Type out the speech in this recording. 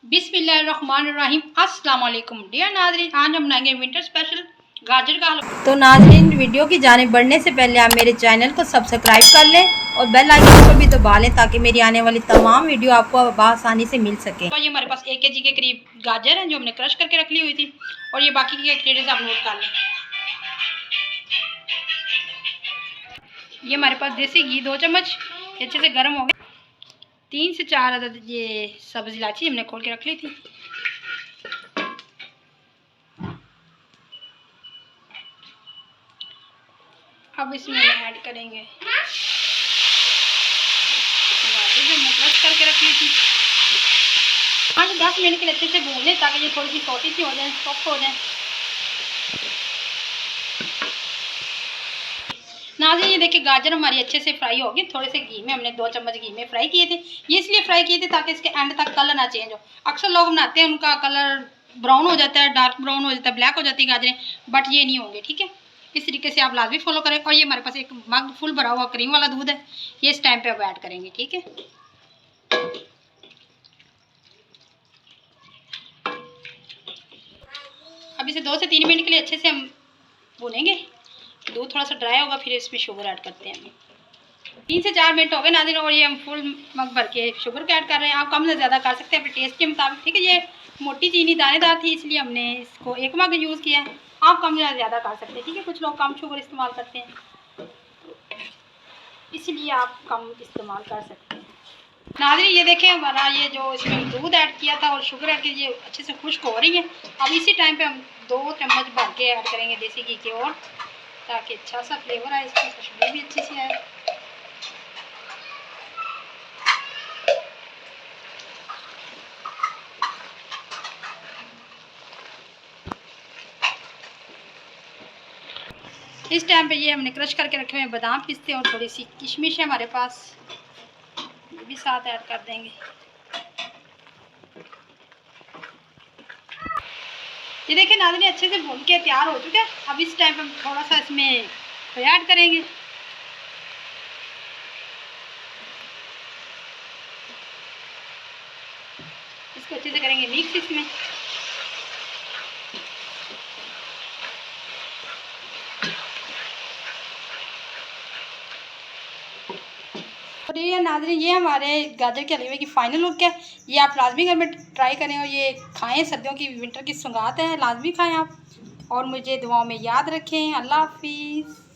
बिस्मिल्लाहिर्रहमानिर्रहीम। अस्सलाम वालेकुम डियर नाज़रीन, आज हम बनाएंगे विंटर स्पेशल गाजर का हलवा। तो नाज़रीन, वीडियो की जानिब बढ़ने से पहले आप मेरे चैनल को सब्सक्राइब कर लें और बेल आइकन को भी दबा लें ताकि मेरी आने वाली तमाम वीडियो आपको आसानी से मिल सके। तो ये हमारे पास 1 kg के करीब गाजर है जो हमने क्रश करके रख ली हुई थी, और ये बाकी के इंग्रेडिएंट्स आप नोट कर लें। ये हमारे पास देसी घी 2 चम्मच अच्छे से गर्म हो गया। 3 से 4 अदद ये सब्ज़ इलायची हमने खोल के रख ली थी। अब इसमें ऐड करेंगे गाजर जो हमने क्रश करके रख ली थी। 5 से 10 मिनट के लिए अच्छे से भून लें ताकि ये थोड़ी सी सॉफ्टी सी हो जाए, सॉफ्ट हो जाए। नाज़रीन, ये देखिए गाजर हमारी अच्छे से फ्राई होगी। थोड़े से घी में हमने 2 चम्मच घी में फ्राई किए थे। ये इसलिए फ्राई किए थे ताकि इसके एंड तक कलर ना चेंज हो। अक्सर लोग बनाते हैं उनका कलर ब्राउन हो जाता है, डार्क ब्राउन हो जाता है, ब्लैक हो जाती है गाजरें, बट ये नहीं होंगे। ठीक है, इस तरीके से आप लाजमी फॉलो करें। और ये हमारे पास एक मग फुल भरा हुआ क्रीम वाला दूध है, ये इस टाइम पे अब ऐड करेंगे। ठीक है, अब इसे 2 से 3 मिनट के लिए अच्छे से हम भूनेंगे। दूध थोड़ा सा ड्राई होगा, फिर इसमें शुगर ऐड करते हैं। 3 से 4 मिनट हो गए नाज़रीन, और ये हम फुल मग भर के शुगर को ऐड कर रहे हैं। आप कम से ज़्यादा कर सकते हैं अपने टेस्ट के मुताबिक। ठीक है, ये मोटी चीनी दानेदार थी इसलिए हमने इसको 1 मग यूज़ किया है। आप कम या ज़्यादा कर सकते हैं। ठीक है, कुछ लोग कम शुगर इस्तेमाल करते हैं, इसलिए आप कम इस्तेमाल कर सकते हैं। नाज़रीन, ये देखें हमारा ये जो इसमें दूध ऐड किया था और शुगर ऐड की, ये अच्छे से खुश्क हो रही है। अब इसी टाइम पे हम 2 चम्मच भर के ऐड करेंगे देसी घी के, और ताकि अच्छा सा फ्लेवर आए, इसकी खुशबू भी अच्छी सी आए। इस टाइम पे ये हमने क्रश करके रखे हुए हैं बादाम, पिस्ते और थोड़ी सी किशमिश है हमारे पास, ये भी साथ ऐड कर देंगे। ये देखिए नाज़रीन, अच्छे से भून के तैयार हो चुके हैं। अब इस टाइम पे हम थोड़ा सा इसमें खोया ऐड करेंगे। इसको अच्छे से करेंगे मिक्स इसमें। और ये नाज़रीन, ये हमारे गाजर के हलवे की फ़ाइनल लुक है। ये आप लाजमी घर में ट्राई करें और ये खाएं। सर्दियों की विंटर की सौगात है, लाजमी खाएं आप। और मुझे दुआओं में याद रखें। अल्लाह हाफिज़।